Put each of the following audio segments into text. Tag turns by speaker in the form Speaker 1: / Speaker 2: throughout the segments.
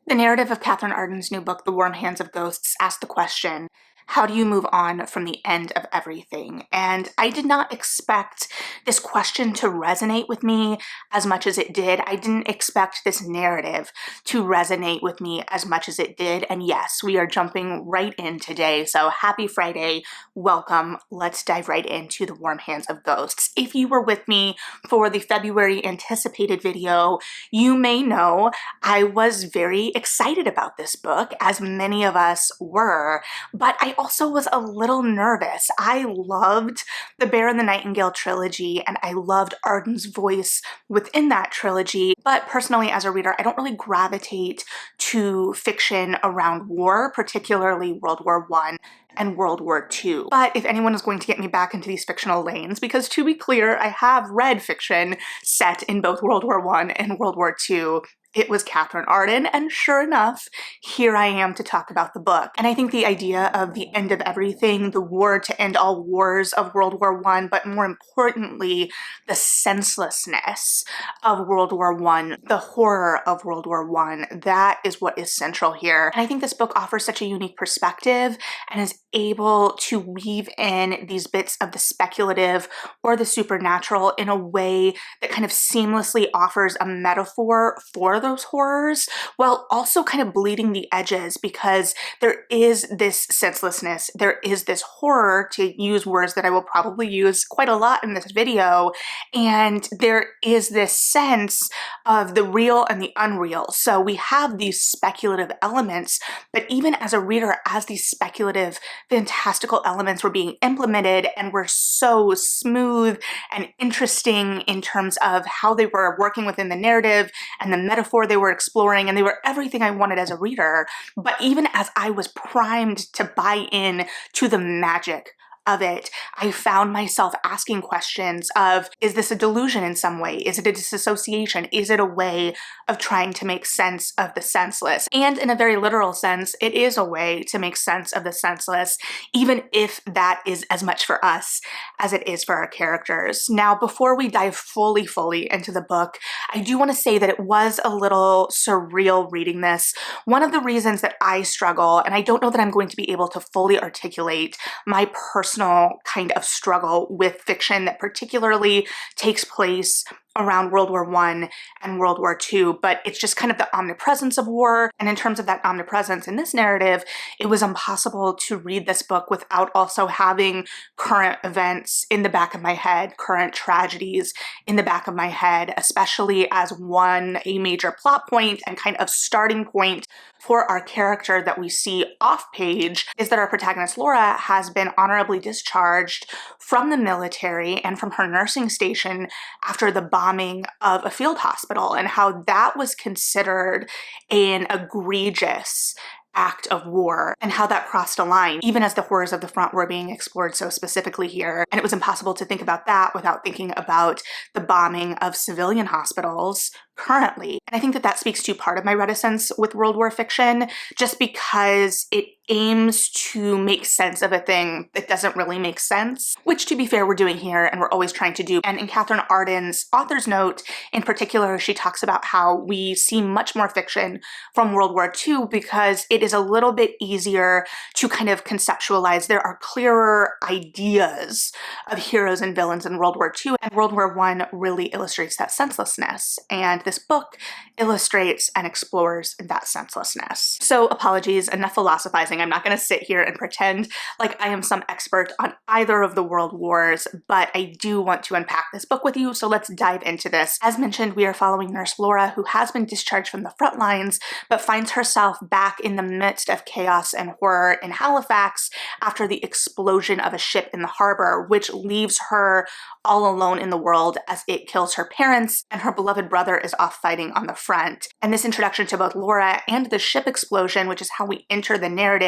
Speaker 1: The narrative of Katherine Arden's new book, The Warm Hands of Ghosts, asks the question, how do you move on from the end of everything? And I did not expect this question to resonate with me as much as it did. I didn't expect this narrative to resonate with me as much as it did. And yes, we are jumping right in today. So happy Friday, welcome. Let's dive right into The Warm Hands of Ghosts. If you were with me for the February anticipated video, you may know I was very excited about this book, as many of us were, but I also was a little nervous. I loved the Bear and the Nightingale trilogy, and I loved Arden's voice within that trilogy, but personally as a reader, I don't really gravitate to fiction around war, particularly World War I and World War II. But if anyone is going to get me back into these fictional lanes, because to be clear, I have read fiction set in both World War I and World War II, it was Katherine Arden, and sure enough, here I am to talk about the book. And I think the idea of the end of everything, the war to end all wars of World War I, but more importantly, the senselessness of World War I, the horror of World War I, that is what is central here. And I think this book offers such a unique perspective and is able to weave in these bits of the speculative or the supernatural in a way that kind of seamlessly offers a metaphor for those horrors, while also kind of bleeding the edges, because there is this senselessness, there is this horror, to use words that I will probably use quite a lot in this video, and there is this sense of the real and the unreal. So we have these speculative elements, but even as a reader, as these speculative, fantastical elements were being implemented and were so smooth and interesting in terms of how they were working within the narrative and the metaphor they were exploring, and they were everything I wanted as a reader. But even as I was primed to buy in to the magic of it, I found myself asking questions of, is this a delusion in some way? Is it a disassociation? Is it a way of trying to make sense of the senseless? And in a very literal sense, it is a way to make sense of the senseless, even if that is as much for us as it is for our characters. Now, before we dive fully into the book, I do want to say that it was a little surreal reading this. One of the reasons that I struggle, and I don't know that I'm going to be able to fully articulate my personal kind of struggle with fiction that particularly takes place around World War I and World War II, but it's just kind of the omnipresence of war. And in terms of that omnipresence in this narrative, it was impossible to read this book without also having current events in the back of my head, current tragedies in the back of my head, especially as a major plot point and kind of starting point for our character that we see off page is that our protagonist Laura has been honorably discharged from the military and from her nursing station after the bombing of a field hospital, and how that was considered an egregious act of war, and how that crossed a line, even as the horrors of the front were being explored so specifically here. And it was impossible to think about that without thinking about the bombing of civilian hospitals currently. And I think that that speaks to part of my reticence with World War fiction, just because it aims to make sense of a thing that doesn't really make sense, which, to be fair, we're doing here and we're always trying to do. And in Katherine Arden's author's note in particular, she talks about how we see much more fiction from World War II because it is a little bit easier to kind of conceptualize. There are clearer ideas of heroes and villains in World War II, and World War I really illustrates that senselessness. And this book illustrates and explores that senselessness. So apologies, enough philosophizing. I'm not going to sit here and pretend like I am some expert on either of the world wars, but I do want to unpack this book with you, so let's dive into this. As mentioned, we are following Nurse Laura, who has been discharged from the front lines, but finds herself back in the midst of chaos and horror in Halifax after the explosion of a ship in the harbor, which leaves her all alone in the world as it kills her parents, and her beloved brother is off fighting on the front. And this introduction to both Laura and the ship explosion, which is how we enter the narrative,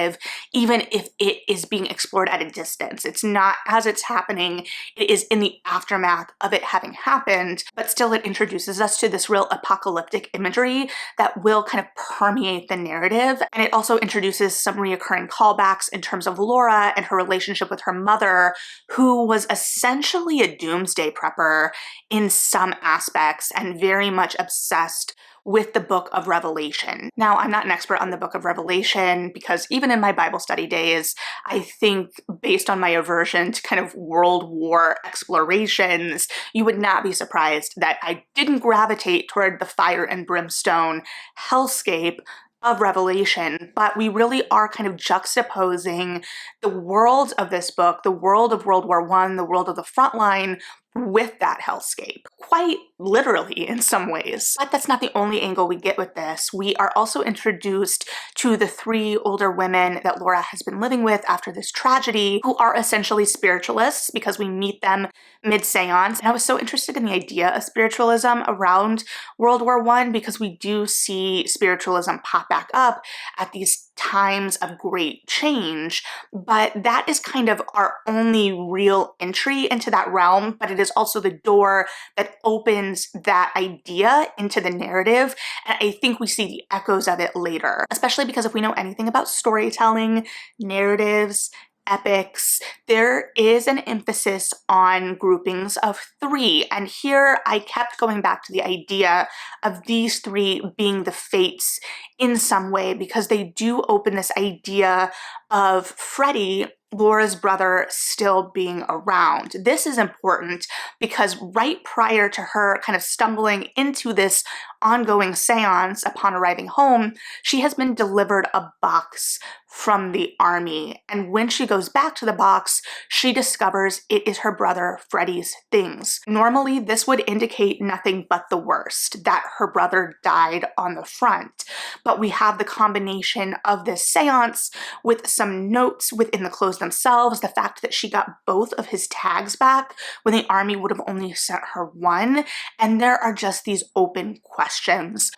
Speaker 1: even if it is being explored at a distance. It's not as it's happening, it is in the aftermath of it having happened, but still it introduces us to this real apocalyptic imagery that will kind of permeate the narrative. And it also introduces some reoccurring callbacks in terms of Laura and her relationship with her mother, who was essentially a doomsday prepper in some aspects and very much obsessed with the book of Revelation. Now, I'm not an expert on the book of Revelation because even in my Bible study days, I think based on my aversion to kind of World War explorations, you would not be surprised that I didn't gravitate toward the fire and brimstone hellscape of Revelation, but we really are kind of juxtaposing the world of this book, the world of World War I, the world of the front line, with that hellscape, quite literally in some ways. But that's not the only angle we get with this. We are also introduced to the three older women that Laura has been living with after this tragedy, who are essentially spiritualists because we meet them mid-seance. And I was so interested in the idea of spiritualism around World War I because we do see spiritualism pop back up at these times of great change, but that is kind of our only real entry into that realm, but it is also the door that opens that idea into the narrative, and I think we see the echoes of it later, especially because if we know anything about storytelling, narratives, epics, there is an emphasis on groupings of three. And here I kept going back to the idea of these three being the fates in some way, because they do open this idea of Freddie, Laura's brother, still being around. This is important because right prior to her kind of stumbling into this ongoing seance upon arriving home, she has been delivered a box from the army. And when she goes back to the box, she discovers it is her brother Freddie's things. Normally, this would indicate nothing but the worst, that her brother died on the front. But we have the combination of this seance with some notes within the clothes themselves, the fact that she got both of his tags back when the army would have only sent her one, and there are just these open questions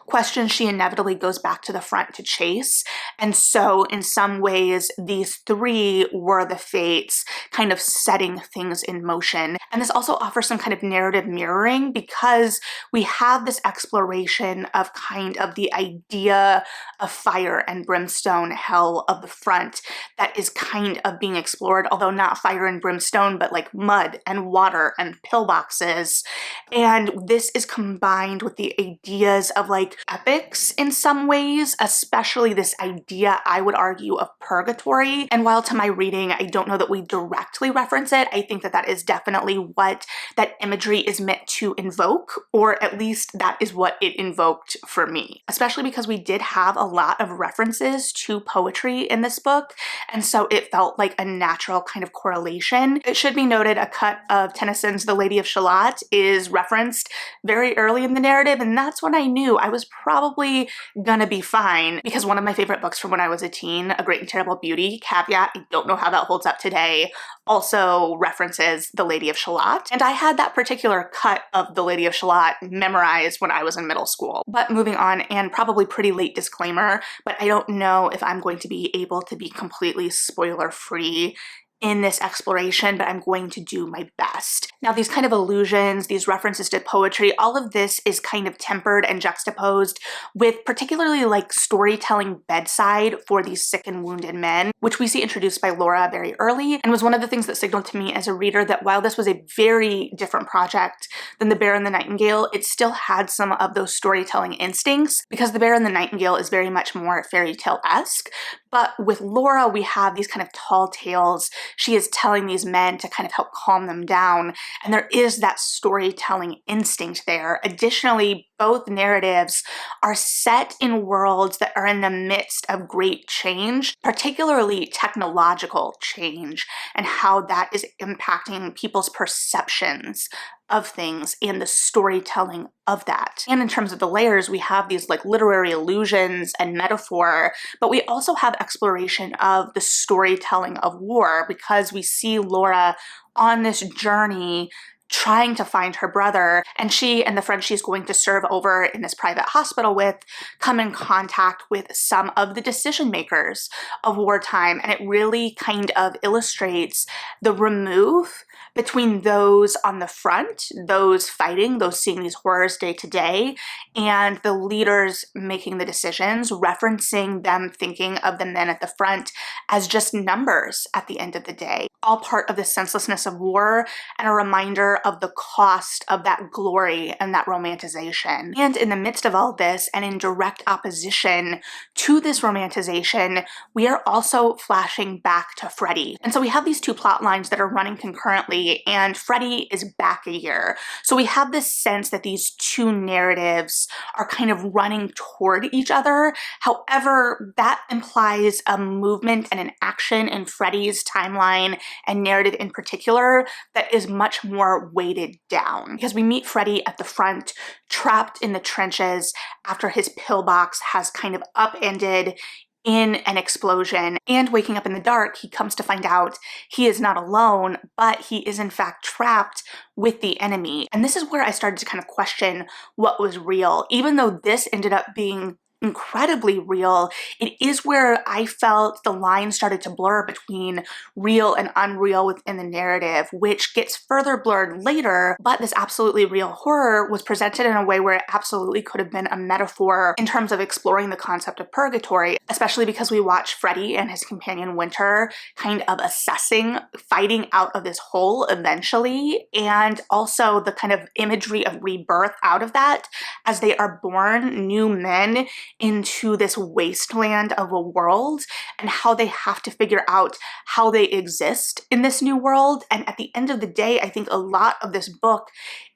Speaker 1: she inevitably goes back to the front to chase. And so in some ways, these three were the fates kind of setting things in motion. And this also offers some kind of narrative mirroring because we have this exploration of kind of the idea of fire and brimstone hell of the front that is kind of being explored, although not fire and brimstone, but like mud and water and pillboxes. And this is combined with the ideas of like epics in some ways, especially this idea, I would argue, of purgatory. And while to my reading, I don't know that we directly reference it, I think that that is definitely what that imagery is meant to invoke, or at least that is what it invoked for me, especially because we did have a lot of references to poetry in this book. And so it felt like a natural kind of correlation. It should be noted a cut of Tennyson's The Lady of Shalott is referenced very early in the narrative, and that's when I knew I was probably gonna be fine, because one of my favorite books from when I was a teen, A Great and Terrible Beauty, caveat, I don't know how that holds up today, also references The Lady of Shalott. And I had that particular cut of The Lady of Shalott memorized when I was in middle school. But moving on, and probably pretty late disclaimer, but I don't know if I'm going to be able to be completely spoiler-free in this exploration, but I'm going to do my best. Now, these kind of allusions, these references to poetry, all of this is kind of tempered and juxtaposed with particularly like storytelling bedside for these sick and wounded men, which we see introduced by Laura very early, and was one of the things that signaled to me as a reader that while this was a very different project than The Bear and the Nightingale, it still had some of those storytelling instincts, because The Bear and the Nightingale is very much more fairy tale-esque. But with Laura, we have these kind of tall tales. She is telling these men to kind of help calm them down, and there is that storytelling instinct there. Additionally, both narratives are set in worlds that are in the midst of great change, particularly technological change, and how that is impacting people's perceptions of things and the storytelling of that. And in terms of the layers, we have these like literary allusions and metaphor, but we also have exploration of the storytelling of war, because we see Laura on this journey trying to find her brother, and she and the friend she's going to serve over in this private hospital with come in contact with some of the decision makers of wartime, and it really kind of illustrates the remove between those on the front, those fighting, those seeing these horrors day to day, and the leaders making the decisions, referencing them thinking of the men at the front as just numbers at the end of the day. All part of the senselessness of war and a reminder aware of the cost of that glory and that romanticization. And in the midst of all this, and in direct opposition to this romanticization, we are also flashing back to Freddie. And so we have these two plot lines that are running concurrently, and Freddie is back a year. So we have this sense that these two narratives are kind of running toward each other. However, that implies a movement and an action in Freddie's timeline and narrative in particular that is much more weighted down. Because we meet Freddie at the front, trapped in the trenches after his pillbox has kind of upended in an explosion, and waking up in the dark, he comes to find out he is not alone, but he is in fact trapped with the enemy. And this is where I started to kind of question what was real. Even though this ended up being incredibly real, it is where I felt the line started to blur between real and unreal within the narrative, which gets further blurred later. But this absolutely real horror was presented in a way where it absolutely could have been a metaphor in terms of exploring the concept of purgatory, especially because we watch Freddie and his companion Winter kind of assessing, fighting out of this hole eventually, and also the kind of imagery of rebirth out of that as they are born new men into this wasteland of a world, and how they have to figure out how they exist in this new world. And at the end of the day, I think a lot of this book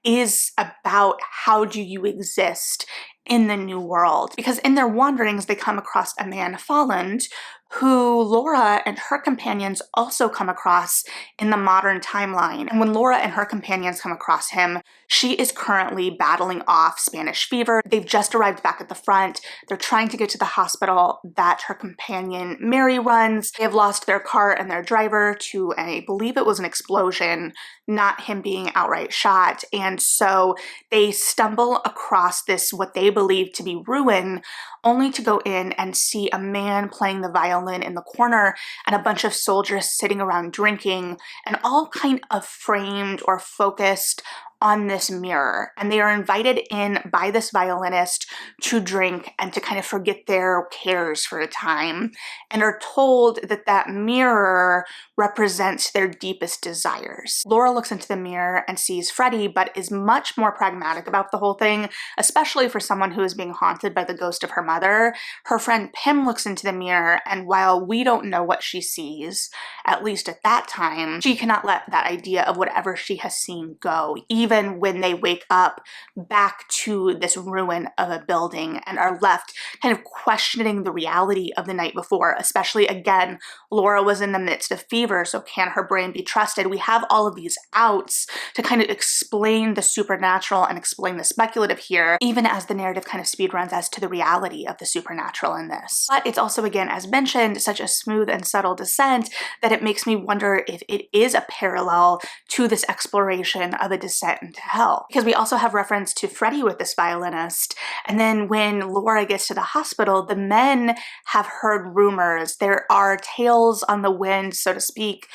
Speaker 1: is about how do you exist in the new world. Because in their wanderings, they come across a man, Folland, who Laura and her companions also come across in the modern timeline. And when Laura and her companions come across him, she is currently battling off Spanish fever. They've just arrived back at the front. They're trying to get to the hospital that her companion Mary runs. They have lost their car and their driver to, I believe it was an explosion, not him being outright shot. And so they stumble across this, what they believe to be ruin, only to go in and see a man playing the violin in the corner and a bunch of soldiers sitting around drinking, and all kind of framed or focused on this mirror. And they are invited in by this violinist to drink and to kind of forget their cares for a time, and are told that that mirror represents their deepest desires. Laura looks into the mirror and sees Freddie, but is much more pragmatic about the whole thing, especially for someone who is being haunted by the ghost of her mother. Her friend Pym looks into the mirror, and while we don't know what she sees, at least at that time, she cannot let that idea of whatever she has seen go, even when they wake up back to this ruin of a building and are left kind of questioning the reality of the night before. Especially, again, Laura was in the midst of fever, so can her brain be trusted? We have all of these outs to kind of explain the supernatural and explain the speculative here, even as the narrative kind of speedruns as to the reality of the supernatural in this. But it's also, again, as mentioned, such a smooth and subtle descent that it makes me wonder if it is a parallel to this exploration of a descent into hell. Because we also have reference to Freddie with this violinist, and then when Laura gets to the hospital, the men have heard rumors. There are tales on the wind, so to speak,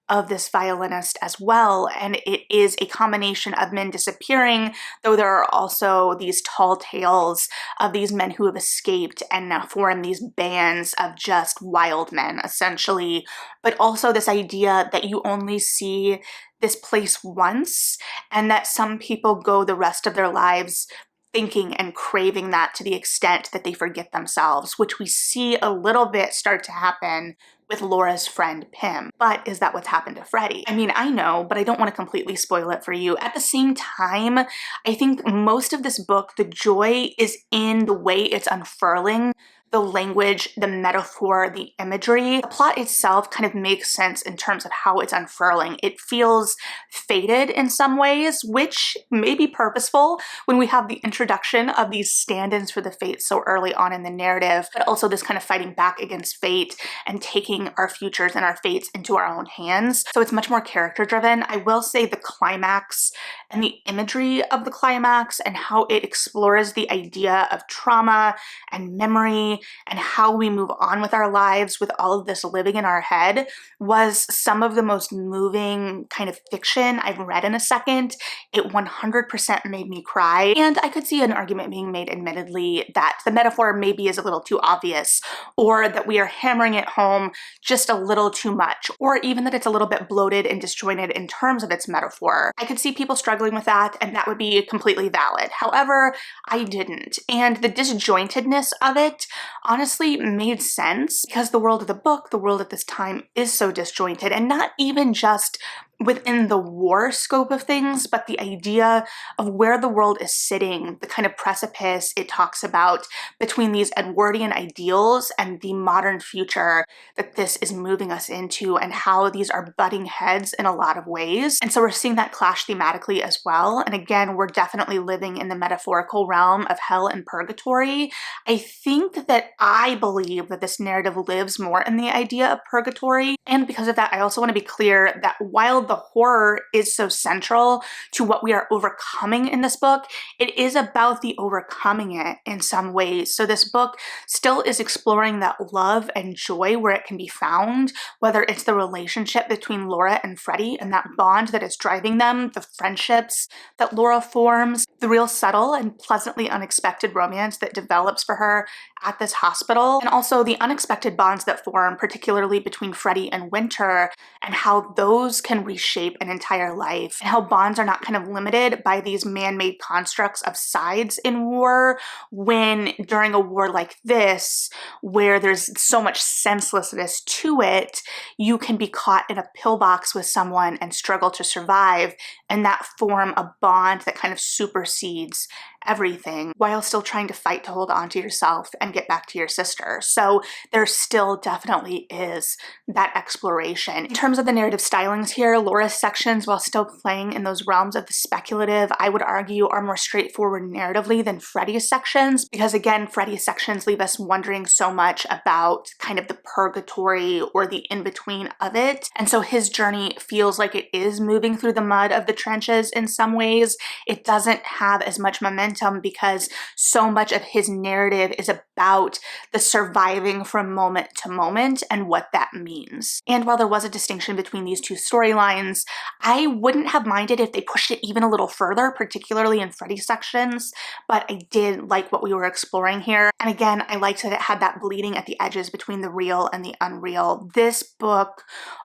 Speaker 1: of this violinist as well, and it is a combination of men disappearing, though there are also these tall tales of these men who have escaped and now form these bands of just wild men, essentially. But also this idea that you only see this place once, and that some people go the rest of their lives thinking and craving that to the extent that they forget themselves, which we see a little bit start to happen with Laura's friend Pym. But is that what's happened to Freddie? I mean, I know, but I don't want to completely spoil it for you. At the same time, I think most of this book, the joy is in the way it's unfurling, the language, the metaphor, the imagery. The plot itself kind of makes sense in terms of how it's unfurling. It feels fated in some ways, which may be purposeful when we have the introduction of these stand-ins for the fates so early on in the narrative, but also this kind of fighting back against fate and taking our futures and our fates into our own hands. So it's much more character driven. I will say the climax and the imagery of the climax and how it explores the idea of trauma and memory and how we move on with our lives with all of this living in our head was some of the most moving kind of fiction I've read in a second. It 100% made me cry, and I could see an argument being made, admittedly, that the metaphor maybe is a little too obvious, or that we are hammering it home just a little too much, or even that it's a little bit bloated and disjointed in terms of its metaphor. I could see people struggling with that, and that would be completely valid. However, I didn't, and the disjointedness of it honestly made sense because the world of the book, the world at this time, is so disjointed, and not even just within the war scope of things, but the idea of where the world is sitting, the kind of precipice it talks about between these Edwardian ideals and the modern future that this is moving us into, and how these are butting heads in a lot of ways. And so we're seeing that clash thematically as well. And again, we're definitely living in the metaphorical realm of hell and purgatory. I think that I believe that this narrative lives more in the idea of purgatory. And because of that, I also want to be clear that while the horror is so central to what we are overcoming in this book, it is about the overcoming it in some ways. So this book still is exploring that love and joy where it can be found, whether it's the relationship between Laura and Freddie and that bond that is driving them, the friendships that Laura forms, the real subtle and pleasantly unexpected romance that develops for her at this hospital, and also the unexpected bonds that form, particularly between Freddie and Winter, and how those can reshape an entire life, and how bonds are not kind of limited by these man-made constructs of sides in war, when during a war like this, where there's so much senselessness to it, you can be caught in a pillbox with someone and struggle to survive, and that form a bond that kind of supersedes everything while still trying to fight to hold on to yourself and get back to your sister. So there still definitely is that exploration. In terms of the narrative stylings here, Laura's sections, while still playing in those realms of the speculative, I would argue are more straightforward narratively than Freddie's sections, because again, Freddie's sections leave us wondering so much about kind of the purgatory or the in-between of it. And so his journey feels like it is moving through the mud of the trenches in some ways. It doesn't have as much momentum because so much of his narrative is about the surviving from moment to moment and what that means. And while there was a distinction between these two storylines, I wouldn't have minded if they pushed it even a little further, particularly in Freddie's sections, but I did like what we were exploring here. And again, I liked that it had that bleeding at the edges between the real and the unreal. This book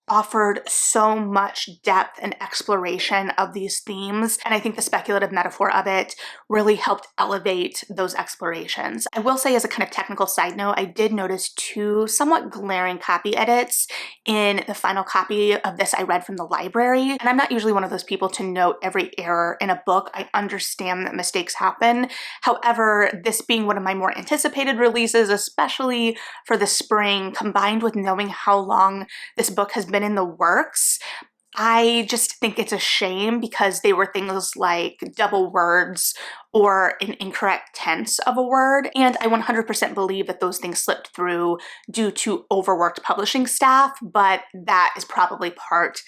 Speaker 1: offered so much depth and exploration of these themes, and I think the speculative metaphor of it really helped elevate those explorations. I will say, as a kind of technical side note, I did notice two somewhat glaring copy edits in the final copy of this I read from the library, and I'm not usually one of those people to note every error in a book. I understand that mistakes happen. However, this being one of my more anticipated releases, especially for the spring, combined with knowing how long this book has been in the works, I just think it's a shame because they were things like double words or an incorrect tense of a word, and I 100% believe that those things slipped through due to overworked publishing staff, but that is probably part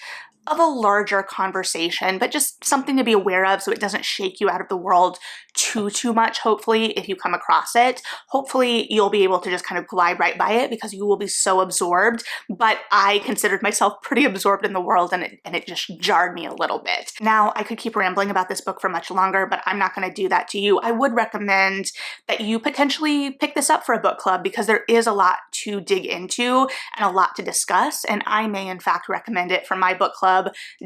Speaker 1: of a larger conversation, but just something to be aware of so it doesn't shake you out of the world too much. Hopefully, if you come across it, hopefully you'll be able to just kind of glide right by it because you will be so absorbed. But I considered myself pretty absorbed in the world, and it just jarred me a little bit. Now, I could keep rambling about this book for much longer, but I'm not going to do that to you. I would recommend that you potentially pick this up for a book club because there is a lot to dig into and a lot to discuss, and I may in fact recommend it for my book club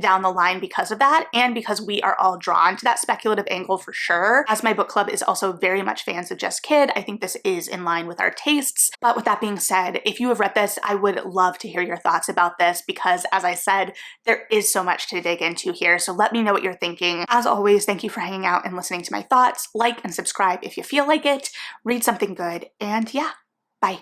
Speaker 1: down the line because of that, and because we are all drawn to that speculative angle for sure. As my book club is also very much fans of Just Kid, I think this is in line with our tastes. But with that being said, if you have read this, I would love to hear your thoughts about this because, as I said, there is so much to dig into here, so let me know what you're thinking. As always, thank you for hanging out and listening to my thoughts. Like and subscribe if you feel like it. Read something good, and yeah, bye.